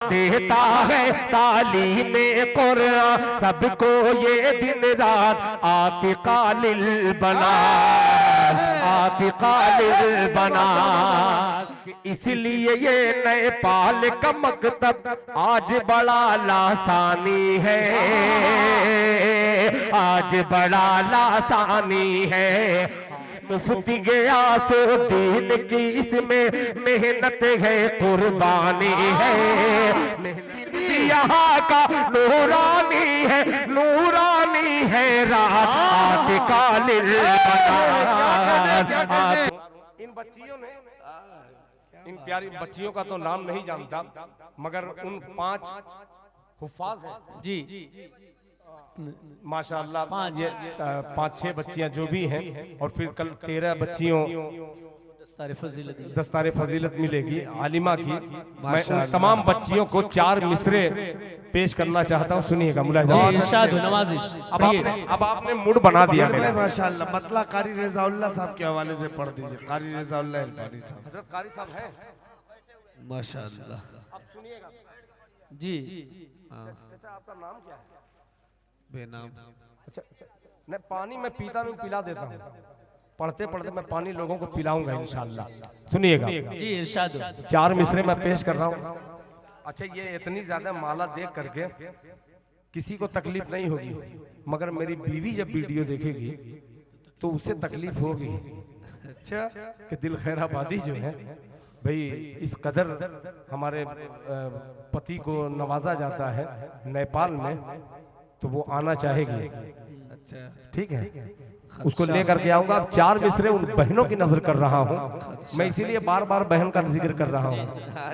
देता है तालीमे कुरान सबको ये दिन रात आतिका लिल बना आतिका लिल बना। इसलिए ये नेपाल का मकतब आज बड़ा लासानी है, आज बड़ा लासानी है। मुफ्ती गियासुद्दीन की इसमें मेहनत है, कुर्बानी है। यहाँ का नूरानी है, नूरानी है रात आतिका लिल बना। इन बच्चियों ने, इन प्यारी बच्चियों का तो नाम नहीं जानता, मगर उन 5 हुफ्फाज हैं जी माशाअल्लाह। ये 5-6 बच्चियां जो भी हैं, और फिर कल 13 बच्चियों दस्तारे फजीलत मिलेगी आलिमा की। मैं उन तमाम बच्चियों को 4 मिसरे पेश करना चाहता हूँ, सुनिएगा मुलाहिजा। अब आपने मूड बना दिया मेरा माशाअल्लाह। मतला कारी रज़ाउल्लाह साहब के हवाले से पढ़ दीजिए। कारी रज़ाउल्लाह इल्फानी साहब, हजरत कारी साहब हैं माशाअल्लाह। अब सुनिएगा जी। चाचा आपका नाम क्या है? बेनाम। अच्छा, नहीं पानी मैं पीता नहीं, पिला देता हूँ। पढ़ते पढ़ते मैं पानी लोगों को पिलाऊंगा इंशाअल्लाह। सुनिएगा जी इरशाद। 4 मिसरे मैं पेश कर रहा हूँ। अच्छा, ये इतनी ज्यादा माला देख करके किसी को तकलीफ नहीं होगी, मगर मेरी बीवी जब वीडियो देखेगी तो उसे तकलीफ होगी। अच्छा, कि दिल खैराबादी जो है भाई, इस कदर हमारे पति को नवाजा जाता है नेपाल में, तो वो आना चाहेगी। अच्छा, ठीक है, उसको लेकर के आऊंगा। अब 4 मिसरे उन बहनों की नजर कर रहा हूँ मैं, इसीलिए बार बार बहन का जिक्र कर रहा हूँ,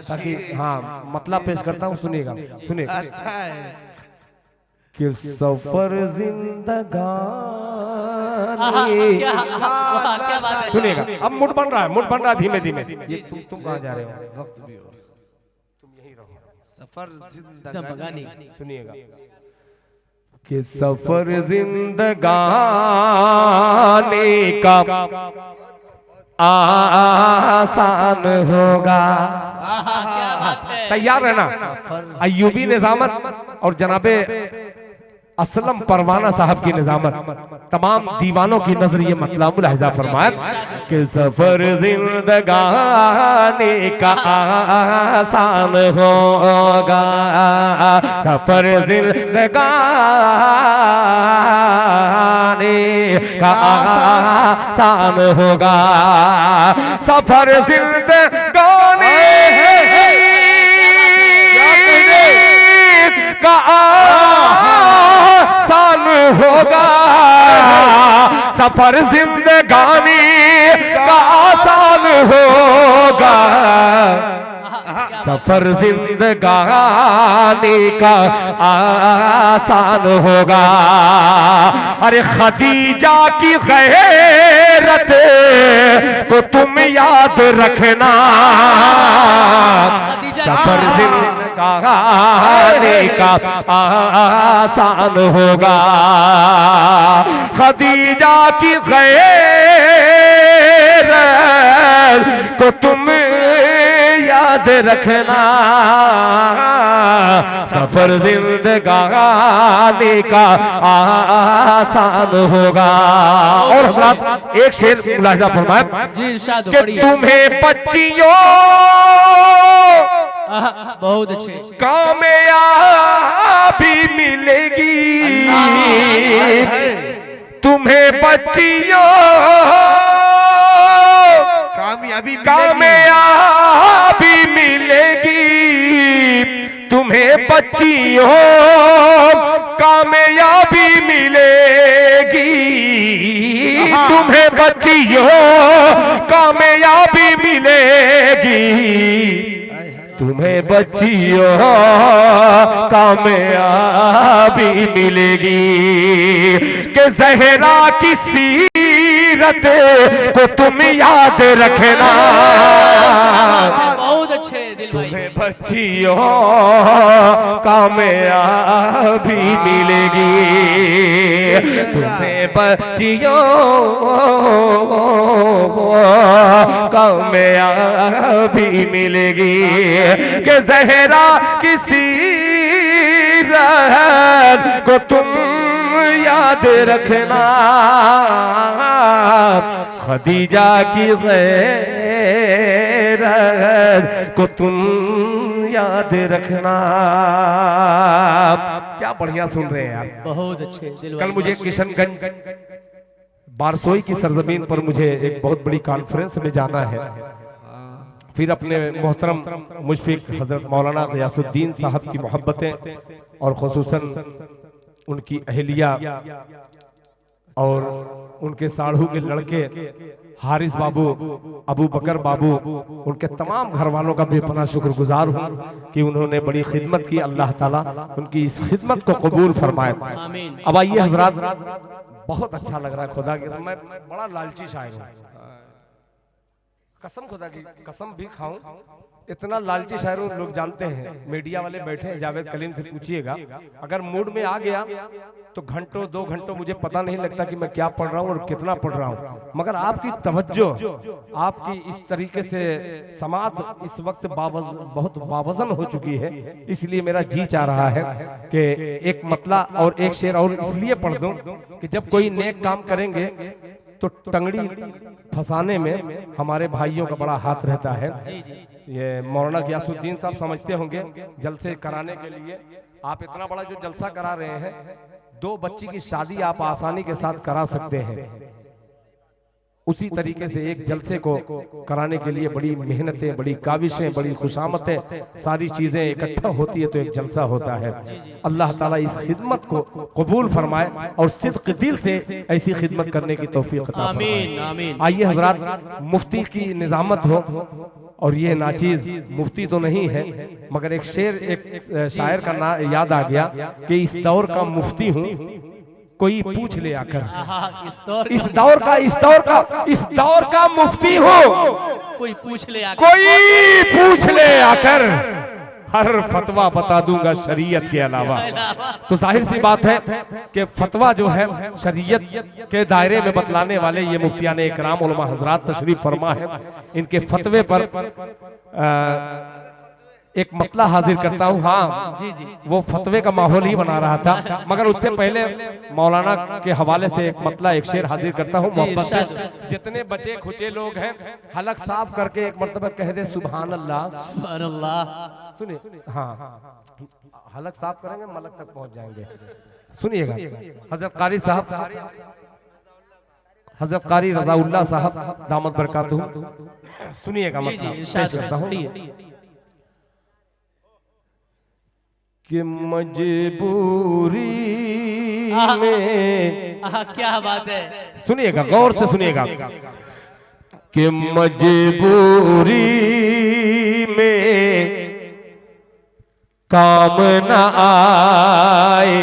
ताकि हाँ मतलब पेश करता हूँ। सुनिएगा सुनिएगा। अच्छा है कि सफर जिंदगानी। क्या बात है। सुनिएगा, अब मूड बन रहा है, मूड बन रहा है धीमे धीमे। ये तुम कहाँ जा रहे हो? वक्त भी हो, तुम यहीं रहो। सफर जिंदगानी। सुनिएगा कि सफर जिंदगानी का आसान होगा। तैयार रहना। अय्यूबी निजामत और जनाबे असलम परवाना साहब की निजामत, तमाम दीवानों की नजर ये मतलब मुलाहिजा फरमाया कि सफर जिंदगानी का आसान होगा, सफर जिंदगानी का आसान होगा, सफर जिंदगानी का आसान होगा, सफर जिंदगानी का आसान होगा, सफर जिंदगानी का आसान होगा। अरे खदीजा की गैरत को तुम याद रखना, सफर जिंदगानी का आसान होगा, खदीजा की गैरत को तुम याद रखना, सफर जिंदगानी का आसान होगा। और हज़रात एक शेर मुलाहिजा फरमाए कि तुम्हें बच्चियों बहुत अच्छे कामयाबी मिलेगी, तुम्हें बच्चियों कामयाबी मिलेगी, तुम्हें बच्चियों कामयाबी मिलेगी, तुम्हें बच्चियों कामयाबी मिलेगी, तुम्हें बच्चियों कामयाबी मिलेगी। कि ज़हरा की सीरत को तुम याद रखना, बहुत अच्छे दिल भाई। तुम्हें बच्चियों कामयाबी मिलेगी तुम्हें बच्चियों, कामयाबी मिलेगी कि ज़हरा किसी रात को तुम याद रखना, खदीजा की गैरत को तुम याद रखना। क्या बढ़िया सुन रहे हैं यार, बहुत अच्छे दिल कल मुझे किशनगंज बारसोई की सरजमीन पर मुझे एक बहुत बड़ी कॉन्फ्रेंस में जाना है। फिर अपने मोहतरम मुशफिक हजरत मौलाना ग़ियासुद्दीन साहब की मोहब्बतें और खुसूसन उनकी अहलिया और उनके साढ़ू के लड़के हारिस बाबू, अबू बकर बाबू, उनके तमाम घर वालों का बेपनाह शुक्रगुजार हूँ कि उन्होंने बड़ी खिदमत की। अल्लाह ताला उनकी इस खिदमत को कबूल फरमाए। आमीन। अब आइए हजरात, बहुत अच्छा लग रहा है खुदा की, मैं बड़ा लालची शायर हूँ, कसम खुदा की कसम भी खाऊं, इतना लालची शायर हूं। लोग जानते हैं, मीडिया वाले बैठे हैं, जावेद कलीम से पूछिएगा, अगर मूड में आ गया तो घंटों 2 घंटों मुझे पता नहीं लगता कि मैं क्या पढ़ रहा हूं और कितना पढ़ रहा हूं। मगर आपकी तवज्जो, आपकी इस तरीके से समात इस वक्त बहुत बावजन हो चुकी है, इसलिए मेरा जी चाह रहा है कि एक मतला और एक शेर और इसलिए पढ़ दूं कि जब कोई नेक काम करेंगे तो टंगड़ी फंसाने में हमारे भाइयों का बड़ा हाथ रहता है। ये मौलाना ग़ियासुद्दीन साहब समझते होंगे, जलसे कराने के लिए आप इतना बड़ा जो जलसा करा रहे हैं, 2 बच्ची की शादी आप आसानी के साथ करा सकते हैं। उसी तरीके से एक जलसे को कराने के लिए बड़ी मेहनतें, बड़ी काविशें, बड़ी खुशामतें, सारी चीजें इकट्ठा होती है तो एक जलसा होता है। अल्लाह ताला इस खिदमत को कबूल फरमाए और सिद्क़ दिल से ऐसी खिदमत करने की तौफीक अता फरमाए। आमीन। आइए हजरात, मुफ्ती की निजामत हो, और ये नाचीज मुफ्ती तो नहीं है मगर एक शेर, एक शायर का नाम याद आ गया कि इस दौर का मुफ्ती हूँ, कोई पूछ ले आकर। इस दौर का मुफ्ती हो, कोई पूछ ले आकर, कोई पूछ ले आकर, हर फतवा बता दूंगा शरीयत के अलावा। तो जाहिर सी बात है कि फतवा जो है शरीयत के दायरे में बतलाने वाले ये मुफ्तियान इकराम उलमा हजरात तशरीफ फरमा है। इनके फतवे पर एक मतला हाजिर करता हूँ। हाँ जी जी, वो फतवे का माहौल ही बना रहा था, मगर उससे पहले मौलाना के हवाले से एक मतला, एक शेर हाजिर करता हूँ मोहब्बत से। जितने बचे खुचे लोग हैं, हलक साफ करके एक मर्तबा कह दे सुभान अल्लाह। सुभान अल्लाह। सुनिए, हाँ हलक साफ करेंगे मलक तक पहुंच जाएंगे। सुनिएगा, हजरत कारी साहब, हजरत कारी रज़ाउल्लाह साहब दामत बरकातहू, सुनिएगा मतलब पेश करता हूँ कि मजबूरी में, क्या बात है, सुनिएगा गौर से सुनिएगा, कि मजबूरी में काम न आए,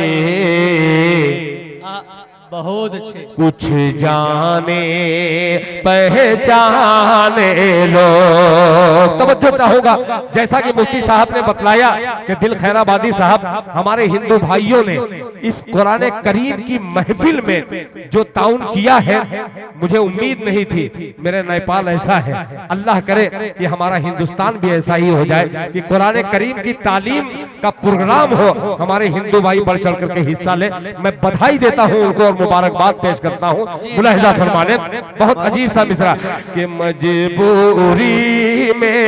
बहुत अच्छे, कुछ जाने पहचाने लो। तवज्जो चाहूंगा, जैसा कि मुफ्ती साहब ने बतलाया कि दिल खैराबादी साहब, हमारे हिंदू भाइयों ने इस कुरान करीम की महफिल में जो ताउन किया है, मुझे उम्मीद नहीं थी। मेरे नेपाल ऐसा है, अल्लाह करे कि हमारा हिंदुस्तान भी ऐसा ही हो जाए कि कुरान करीम की तालीम का प्रोग्राम हो, हमारे हिंदू भाई बढ़ चढ़ करके हिस्सा ले। मैं बधाई देता हूं उनको और मुबारकबाद पेश करता हूं। मुलाहिजा फरमाने, बहुत अजीब सा मिसरा कि मजबूरी में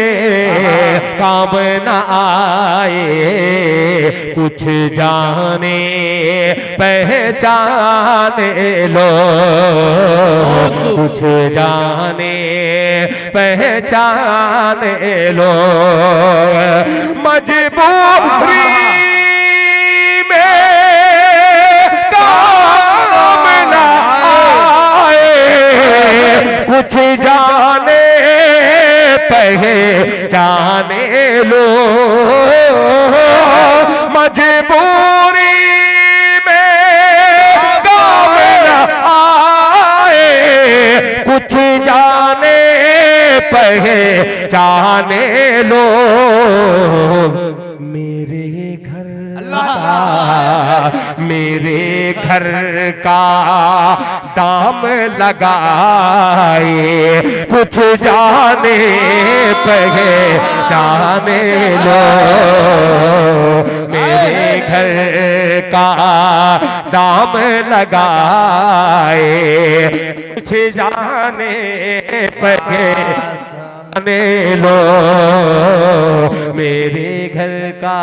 काम न आए, कुछ जाने पहचाने लो, कुछ जाने पहचाने लो। मजबूरी कुछ जाने पहचाने लो, मजबूरी में काम न आए, कुछ जाने पहचाने लो। मेरे मेरे घर का, मेरे घर का दाम लगाए, कुछ जाने पहचाने लो, मेरे घर का दाम लगाए, कुछ जाने पहचाने लो, मेरे घर का।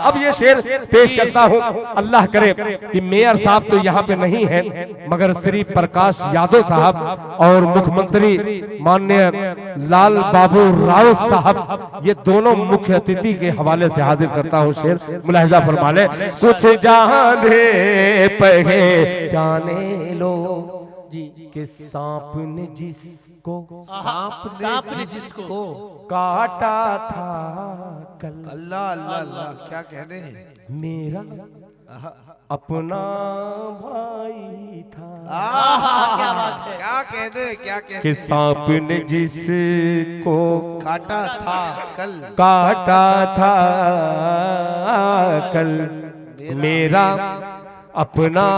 अब ये शेर पेश करता हूं। अल्लाह करे कि मेयर साहब तो यहाँ पे नहीं है, मगर श्री प्रकाश यादव साहब और मुख्यमंत्री माननीय लाल बाबू राउत साहब, ये दोनों मुख्य अतिथि के हवाले से हाजिर करता हूँ शेर, मुलाहिजा फरमा ले। कुछ जाने पहचाने लो जी कि सांप ने जिसको सांप ने जिसको काटा था कल, अल्लाह अल्लाह अल्लाह, क्या कहने हैं। मेरा अपना भाई था। क्या बात है। क्या कहने, क्या कहने। कि सांप ने जिसको काटा था कल, काटा था कल, मेरा अपना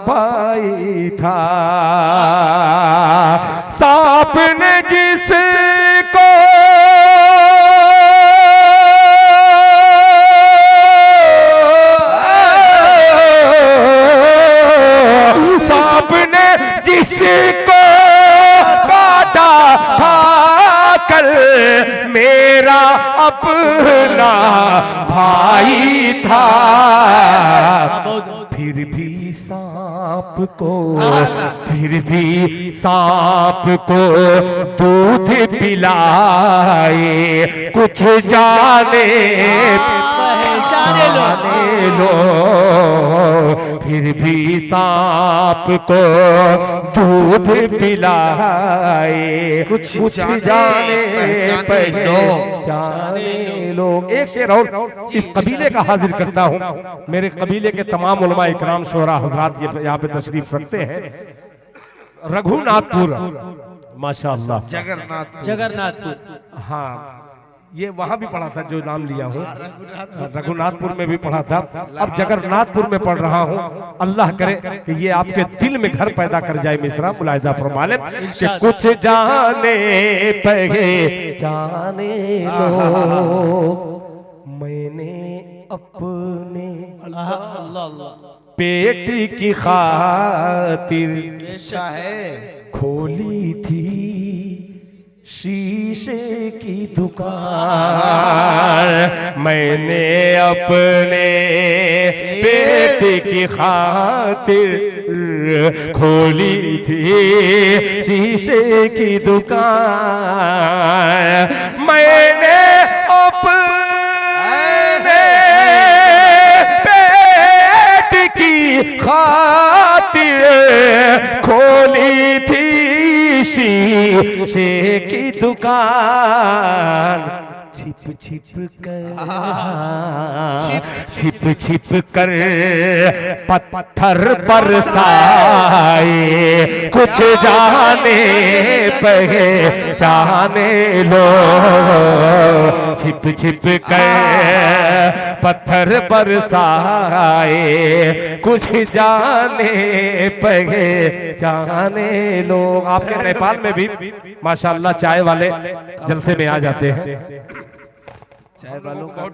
भाई था। सांप ने जिसको सांप ने जिसको काटा था कल, मेरा अपना भाई था। फिर भी सांप को, फिर भी सांप को दूध पिलाए, कुछ जाने पहचाने लो, फिर भी सांप को दूध पिलाए, कुछ जाने पहचाने लो। एक शेर और इस कबीले का हाजिर करता हूँ। मेरे कबीले के तमाम उलमा इकराम शोहरा हजरात ये यहाँ पे तशरीफ रखते हैं। रघुनाथपुर, माशाअल्लाह, जगन्नाथ जगन्नाथपुर। हाँ, ये वहां भी पढ़ा था जो नाम लिया हूँ, रघुनाथपुर में भी पढ़ा था, अब जगन्नाथपुर में पढ़ रहा हूँ। अल्लाह करे कि ये आपके दिल में घर पैदा कर जाए। मिश्रा मुलाहिजा फरमा ले कि कुछ जाने पहचाने लो, मैंने अपने अल्लाह अल्लाह पेट की खातिर ऐसा है। खोली थी शीशे की दुकान, मैंने अपने पेट की खातिर खोली थी शीशे की दुकान, मैंने अपने पेट की खातिर खोली थी शीशे की दुकान। छिप छिप कर पत्थर बरसाए, कुछ जाने पहचाने लो, छिप छिप कर पत्थर बरसाए, कुछ जाने पहचाने लो। आपके नेपाल में भी माशाअल्लाह चाय वाले जलसे में आ जाते हैं। चाय वालों का